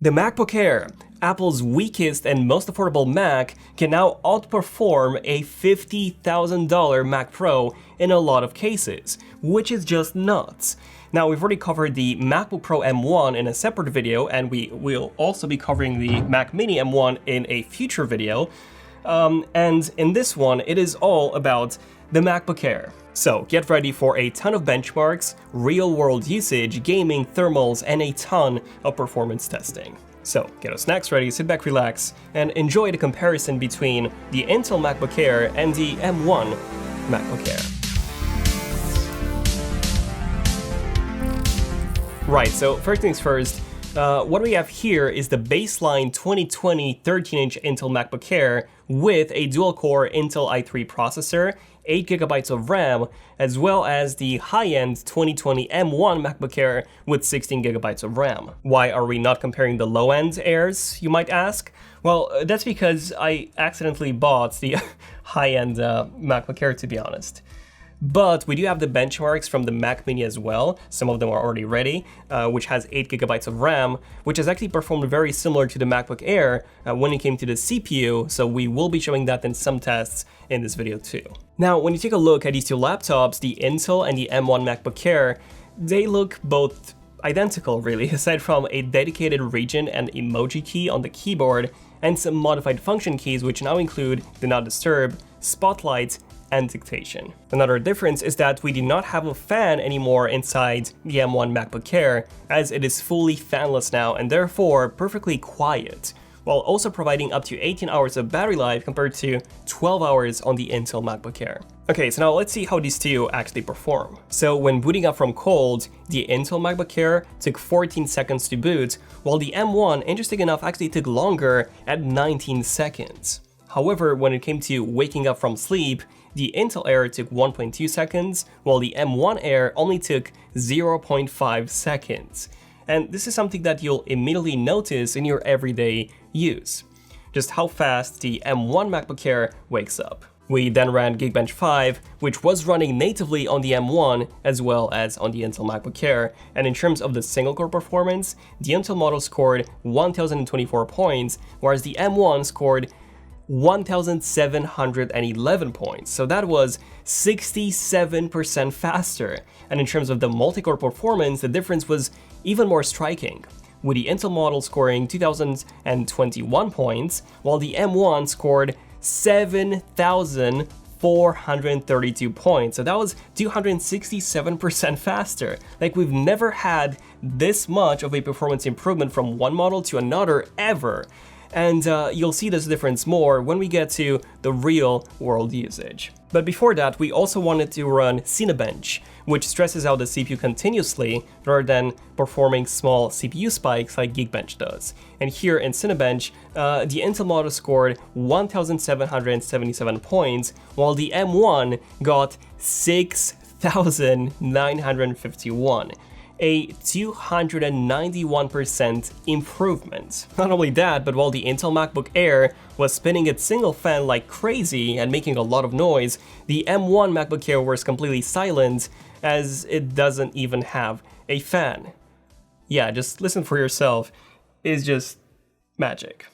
The MacBook Air, Apple's weakest and most affordable Mac, can now outperform a $50,000 Mac Pro in a lot of cases, which is just nuts. Now, we've already covered the MacBook Pro M1 in a separate video, and we will also be covering the Mac Mini M1 in a future video. And in this one, it is all about the MacBook Air. So get ready for a ton of benchmarks, real-world usage, gaming, thermals, and a ton of performance testing. So get your snacks ready, sit back, relax, and enjoy the comparison between the Intel MacBook Air and the M1 MacBook Air. Right, so first things first, what we have here is the baseline 2020 13-inch Intel MacBook Air with a dual-core Intel i3 processor, 8GB of RAM, as well as the high-end 2020 M1 MacBook Air with 16GB of RAM. Why are we not comparing the low-end Airs, you might ask? Well, that's because I accidentally bought the high-end MacBook Air, to be honest. But we do have the benchmarks from the Mac Mini as well. Some of them are already ready, which has 8GB of RAM, which has actually performed very similar to the MacBook Air when it came to the CPU, so we will be showing that in some tests in this video too. Now, when you take a look at these two laptops, the Intel and the M1 MacBook Air, they look both identical really, aside from a dedicated region and emoji key on the keyboard, and some modified function keys which now include Do Not Disturb, Spotlight, and dictation. Another difference is that we do not have a fan anymore inside the M1 MacBook Air, as it is fully fanless now and therefore perfectly quiet, while also providing up to 18 hours of battery life compared to 12 hours on the Intel MacBook Air. Okay, so now let's see how these two actually perform. So when booting up from cold, the Intel MacBook Air took 14 seconds to boot, while the M1, interesting enough, actually took longer at 19 seconds. However, when it came to waking up from sleep, the Intel Air took 1.2 seconds, while the M1 Air only took 0.5 seconds. And this is something that you'll immediately notice in your everyday use, just how fast the M1 MacBook Air wakes up. We then ran Geekbench 5, which was running natively on the M1 as well as on the Intel MacBook Air, and in terms of the single-core performance, the Intel model scored 1,024 points, whereas the M1 scored 1,711 points, so that was 67% faster. And in terms of the multi-core performance, the difference was even more striking, with the Intel model scoring 2,021 points, while the M1 scored 7,432 points, so that was 267% faster. Like, we've never had this much of a performance improvement from one model to another ever. And you'll see this difference more when we get to the real world usage. But before that, we also wanted to run Cinebench, which stresses out the CPU continuously rather than performing small CPU spikes like Geekbench does. And here in Cinebench, the Intel model scored 1,777 points, while the M1 got 6,951. A 291% improvement. Not only that, but while the Intel MacBook Air was spinning its single fan like crazy and making a lot of noise, the M1 MacBook Air was completely silent, as it doesn't even have a fan. Yeah, just listen for yourself. It's just magic.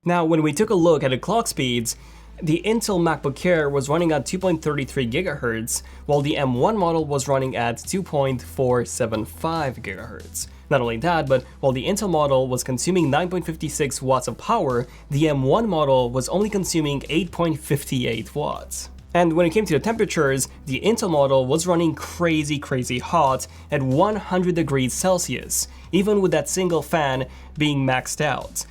Now, when we took a look at the clock speeds, the Intel MacBook Air was running at 2.33 GHz, while the M1 model was running at 2.475 GHz. Not only that, but while the Intel model was consuming 9.56 watts of power, the M1 model was only consuming 8.58 watts. And when it came to the temperatures, the Intel model was running crazy hot at 100 degrees Celsius, even with that single fan being maxed out.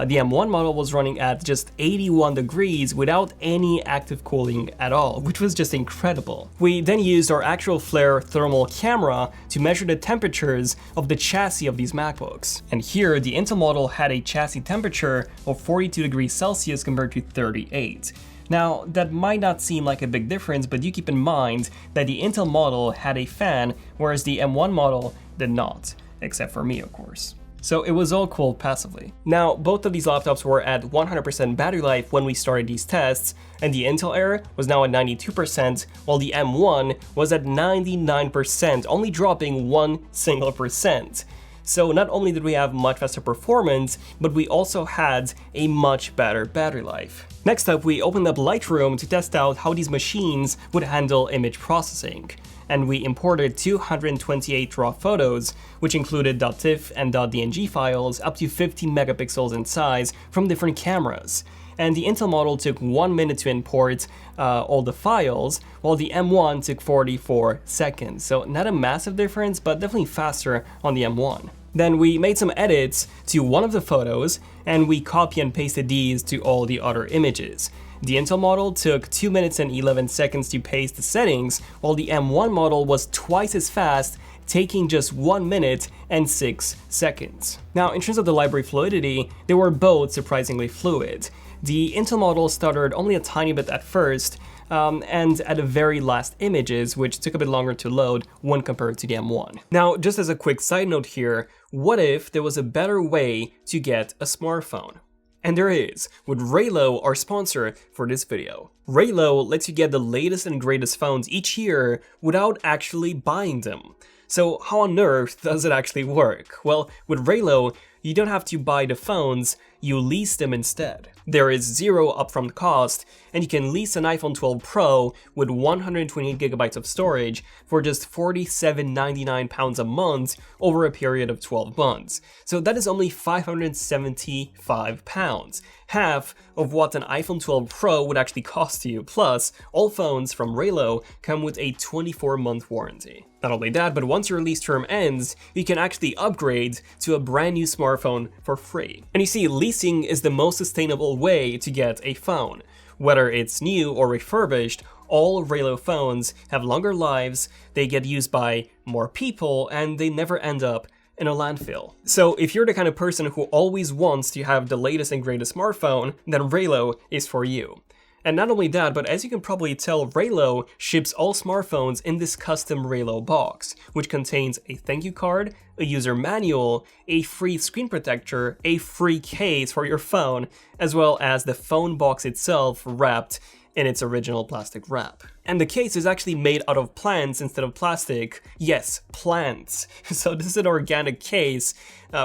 The M1 model was running at just 81 degrees without any active cooling at all, which was just incredible. We then used our actual Flare thermal camera to measure the temperatures of the chassis of these MacBooks. And here, the Intel model had a chassis temperature of 42 degrees Celsius compared to 38. Now, that might not seem like a big difference, but you keep in mind that the Intel model had a fan, whereas the M1 model did not, except for me, of course. So it was all cooled passively. Now, both of these laptops were at 100% battery life when we started these tests, and the Intel Air was now at 92%, while the M1 was at 99%, only dropping 1%. So not only did we have much faster performance, but we also had a much better battery life. Next up, we opened up Lightroom to test out how these machines would handle image processing. And we imported 228 raw photos, which included .tiff and .dng files up to 50 megapixels in size from different cameras. And the Intel model took 1 minute to import all the files, while the M1 took 44 seconds. So not a massive difference, but definitely faster on the M1. Then we made some edits to one of the photos, and we copy and pasted these to all the other images. The Intel model took 2 minutes and 11 seconds to paste the settings, while the M1 model was twice as fast, taking just 1 minute and 6 seconds. Now, in terms of the library fluidity, they were both surprisingly fluid. The Intel model stuttered only a tiny bit at first, and at the very last images, which took a bit longer to load when compared to the M1. Now, just as a quick side note here, what if there was a better way to get a smartphone? And there is, with Raylo, our sponsor for this video. Raylo lets you get the latest and greatest phones each year without actually buying them. So how on earth does it actually work? Well, with Raylo, you don't have to buy the phones, you lease them instead. There is zero upfront cost, and you can lease an iPhone 12 Pro with 128 gigabytes of storage for just £47.99 a month over a period of 12 months. So that is only £575, half of what an iPhone 12 Pro would actually cost you. Plus, all phones from Raylo come with a 24-month warranty. Not only that, but once your lease term ends, you can actually upgrade to a brand new smartphone for free. And you see, leasing is the most sustainable way to get a phone. Whether it's new or refurbished, all Raylo phones have longer lives, they get used by more people, and they never end up in a landfill. So if you're the kind of person who always wants to have the latest and greatest smartphone, then Raylo is for you. And not only that, but as you can probably tell, Raylo ships all smartphones in this custom Raylo box, which contains a thank you card, a user manual, a free screen protector, a free case for your phone, as well as the phone box itself wrapped in its original plastic wrap. And the case is actually made out of plants instead of plastic. Yes, plants. So this is an organic case,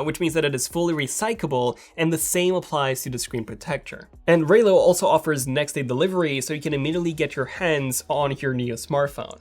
which means that it is fully recyclable, and the same applies to the screen protector. And Raylo also offers next day delivery, so you can immediately get your hands on your new smartphone.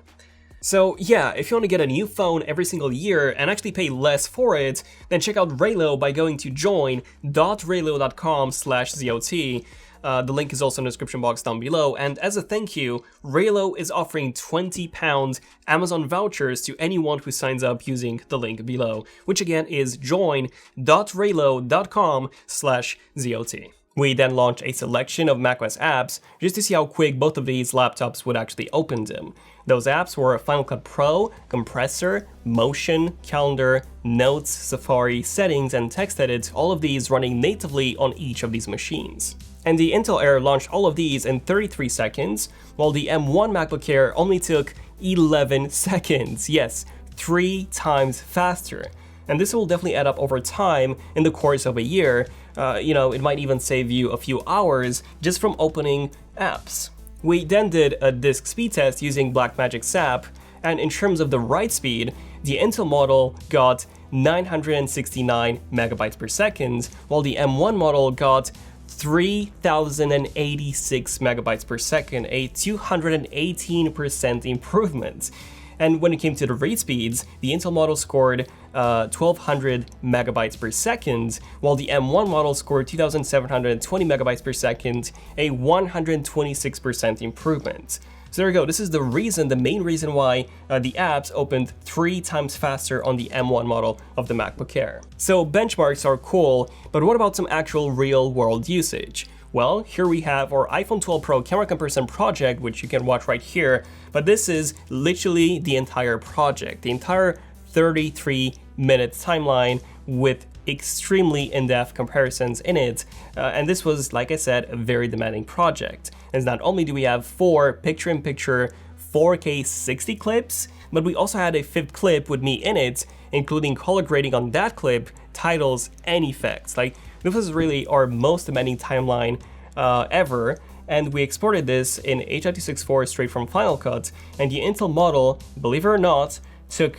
So yeah, if you want to get a new phone every single year and actually pay less for it, then check out Raylo by going to join.raylo.com/ZOT. The link is also in the description box down below, and as a thank you, Raylo is offering £20 Amazon vouchers to anyone who signs up using the link below, which again is join.raylo.com/ZOT. We then launched a selection of macOS apps just to see how quick both of these laptops would actually open them. Those apps were Final Cut Pro, Compressor, Motion, Calendar, Notes, Safari, Settings, and Text Edit, all of these running natively on each of these machines. And the Intel Air launched all of these in 33 seconds, while the M1 MacBook Air only took 11 seconds. Yes, 3 times faster. And this will definitely add up over time in the course of a year. It might even save you a few hours just from opening apps. We then did a disk speed test using Blackmagic SAP, and in terms of the write speed, the Intel model got 969 megabytes per second, while the M1 model got 3,086 megabytes per second, a 218% improvement. And when it came to the read speeds, the Intel model scored 1,200 megabytes per second, while the M1 model scored 2,720 megabytes per second, a 126% improvement. So there we go, this is the main reason why the apps opened 3 times faster on the M1 model of the MacBook Air. So benchmarks are cool, but what about some actual real-world usage? Well, here we have our iPhone 12 Pro camera comparison project, which you can watch right here, but this is literally the entire project, the entire 33-minute timeline with extremely in-depth comparisons in it, and this was, like I said, a very demanding project. And not only do we have 4 picture-in-picture 4K 60 clips, but we also had a 5th clip with me in it, including color grading on that clip, titles, and effects. Like, this was really our most demanding timeline ever, and we exported this in H.264 straight from Final Cut, and the Intel model, believe it or not, took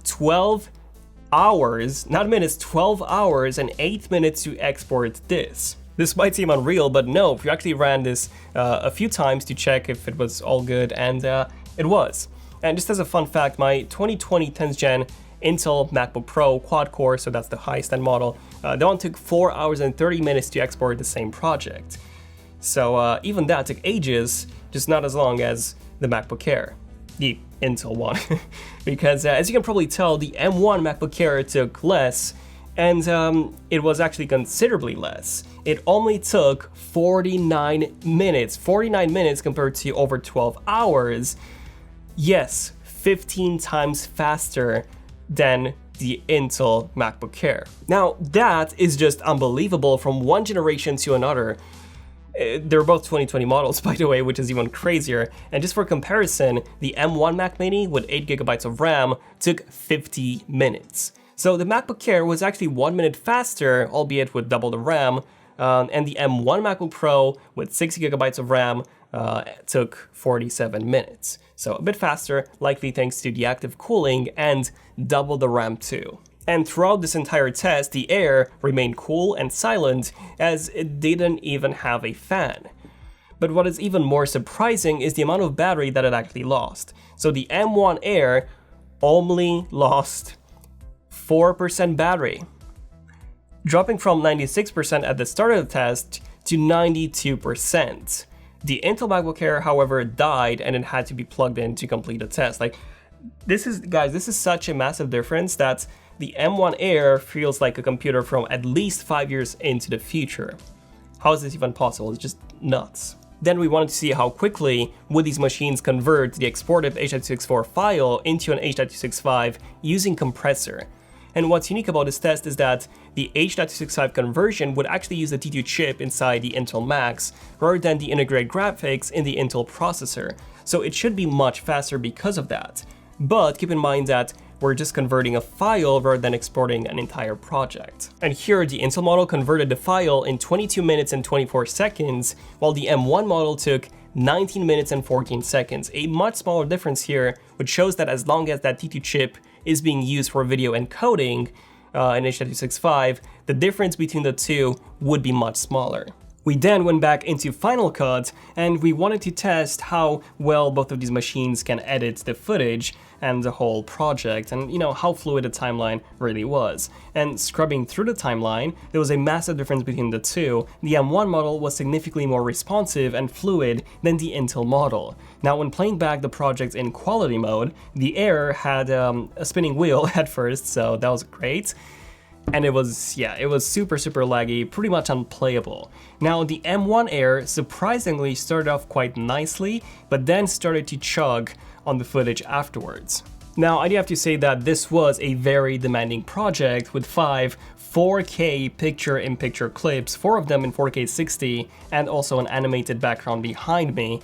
12 hours, not minutes, 12 hours and 8 minutes to export this. This might seem unreal, but no, we actually ran this a few times to check if it was all good, and it was. And just as a fun fact, my 2020 10th gen Intel MacBook Pro quad-core, so that's the highest-end model, that one took 4 hours and 30 minutes to export the same project. So even that took ages, just not as long as the MacBook Air, the Intel one. Because as you can probably tell, the M1 MacBook Air took less, and it was actually considerably less. It only took 49 minutes compared to over 12 hours. Yes, 15 times faster than the Intel MacBook Air. Now, that is just unbelievable from one generation to another. They're both 2020 models, by the way, which is even crazier. And just for comparison, the M1 Mac Mini with 8GB of RAM took 50 minutes. So the MacBook Air was actually 1 minute faster, albeit with double the RAM, and the M1 MacBook Pro with 60GB of RAM took 47 minutes. So a bit faster, likely thanks to the active cooling and double the RAM too. And throughout this entire test, the Air remained cool and silent as it didn't even have a fan. But what is even more surprising is the amount of battery that it actually lost. So the M1 Air only lost 4% battery, dropping from 96% at the start of the test to 92%. The Intel MacBook Air, however, died and it had to be plugged in to complete the test. Like, this is such a massive difference that the M1 Air feels like a computer from at least 5 years into the future. How is this even possible? It's just nuts. Then we wanted to see how quickly would these machines convert the exported H.264 file into an H.265 using compressor. And what's unique about this test is that the H.265 conversion would actually use the T2 chip inside the Intel Macs rather than the integrated graphics in the Intel processor. So it should be much faster because of that. But keep in mind that we're just converting a file rather than exporting an entire project. And here, the Intel model converted the file in 22 minutes and 24 seconds, while the M1 model took 19 minutes and 14 seconds. A much smaller difference here, which shows that as long as that T2 chip is being used for video encoding in H.265, the difference between the two would be much smaller. We then went back into Final Cut and we wanted to test how well both of these machines can edit the footage and the whole project, and how fluid the timeline really was. And scrubbing through the timeline, there was a massive difference between the two. The M1 model was significantly more responsive and fluid than the Intel model. Now, when playing back the project in quality mode, the Air had a spinning wheel at first, so that was great. And it was super laggy, pretty much unplayable. Now, the M1 Air surprisingly started off quite nicely, but then started to chug on the footage afterwards. Now, I do have to say that this was a very demanding project with 5 4K picture-in-picture clips, 4 of them in 4K 60, and also an animated background behind me.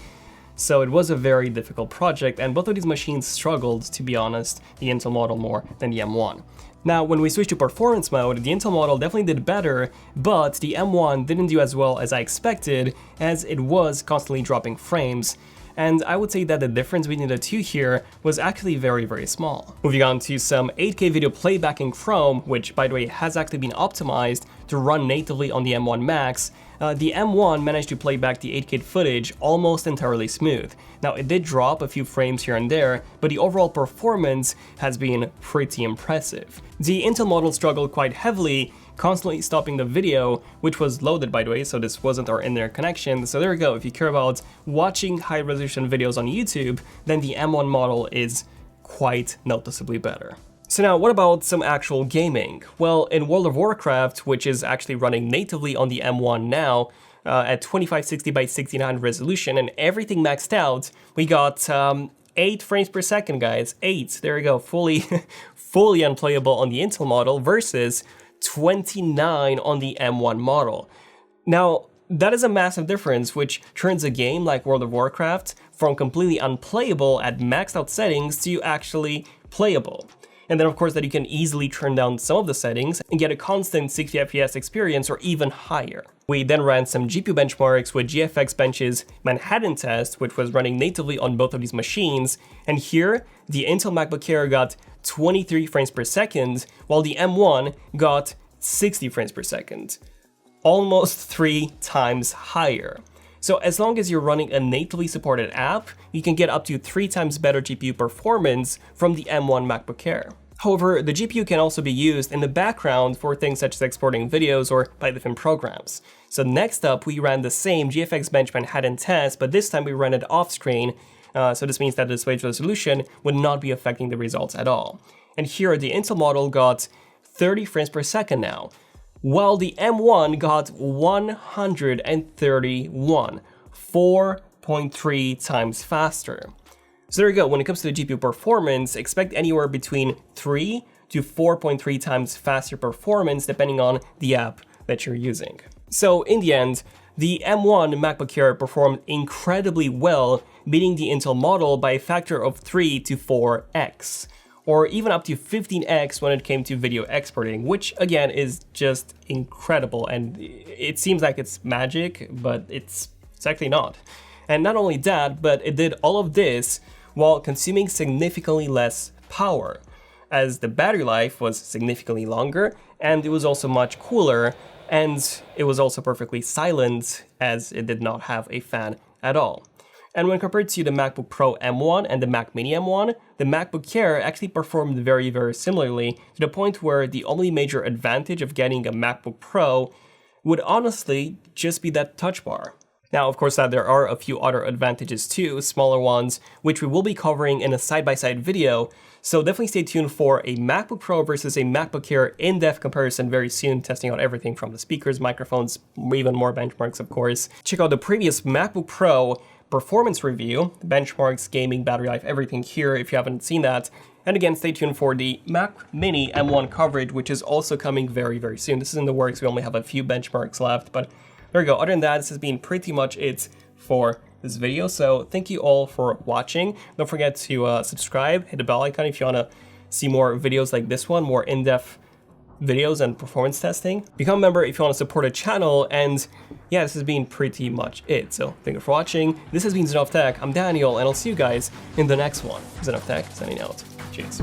So it was a very difficult project, and both of these machines struggled, to be honest, the Intel model more than the M1. Now, when we switched to performance mode, the Intel model definitely did better, but the M1 didn't do as well as I expected, as it was constantly dropping frames. And I would say that the difference between the two here was actually very small. Moving on to some 8K video playback in Chrome, which by the way has actually been optimized to run natively on the M1 Macs, the M1 managed to play back the 8K footage almost entirely smooth. Now, it did drop a few frames here and there, but the overall performance has been pretty impressive. The Intel model struggled quite heavily, constantly stopping the video, which was loaded by the way, so this wasn't our in-there connection. So there we go, if you care about watching high-resolution videos on YouTube, then the M1 model is quite noticeably better. So now, what about some actual gaming? Well, in World of Warcraft, which is actually running natively on the M1 now, at 2560 by 69 resolution and everything maxed out, we got 8 frames per second, guys. 8, there we go, fully unplayable on the Intel model versus 29 on the M1 model. Now, that is a massive difference, which turns a game like World of Warcraft from completely unplayable at maxed out settings to actually playable. And then of course that you can easily turn down some of the settings and get a constant 60 FPS experience or even higher. We then ran some GPU benchmarks with GFXBench's Manhattan test, which was running natively on both of these machines. And here, the Intel MacBook Air got 23 frames per second, while the M1 got 60 frames per second. Almost 3 times higher. So as long as you're running a natively supported app, you can get up to 3 times better GPU performance from the M1 MacBook Air. However, the GPU can also be used in the background for things such as exporting videos or by different programs. So next up, we ran the same GFXBench Manhattan test, but this time we ran it off screen. So this means that the display resolution would not be affecting the results at all. And here the Intel model got 30 frames per second now, while the M1 got 131, 4.3 times faster. So there you go, when it comes to the GPU performance, expect anywhere between 3 to 4.3 times faster performance depending on the app that you're using. So in the end, the M1 MacBook Air performed incredibly well, beating the Intel model by a factor of 3 to 4x. Or even up to 15x when it came to video exporting, which again is just incredible, and it seems like it's magic, but it's actually not. And not only that, but it did all of this while consuming significantly less power, as the battery life was significantly longer, and it was also much cooler, and it was also perfectly silent, as it did not have a fan at all. And when compared to the MacBook Pro M1 and the Mac Mini M1, the MacBook Air actually performed very, very similarly, to the point where the only major advantage of getting a MacBook Pro would honestly just be that touch bar. Now, of course, there are a few other advantages too, smaller ones, which we will be covering in a side-by-side video, so definitely stay tuned for a MacBook Pro versus a MacBook Air in-depth comparison very soon, testing out everything from the speakers, microphones, even more benchmarks, of course. Check out the previous MacBook Pro performance review, benchmarks, gaming, battery life, everything here if you haven't seen that. And again, stay tuned for the Mac Mini M1 coverage, which is also coming very, very soon. This is in the works, we only have a few benchmarks left, but there we go. Other than that, this has been pretty much it for this video, so thank you all for watching. Don't forget to subscribe, hit the bell icon if you want to see more videos like this one, more in-depth videos and performance testing. Become a member if you want to support a channel, and yeah, this has been pretty much it. So thank you for watching. This has been ZONEofTECH. I'm Daniel, and I'll see you guys in the next one. ZONEofTECH signing out. Cheers.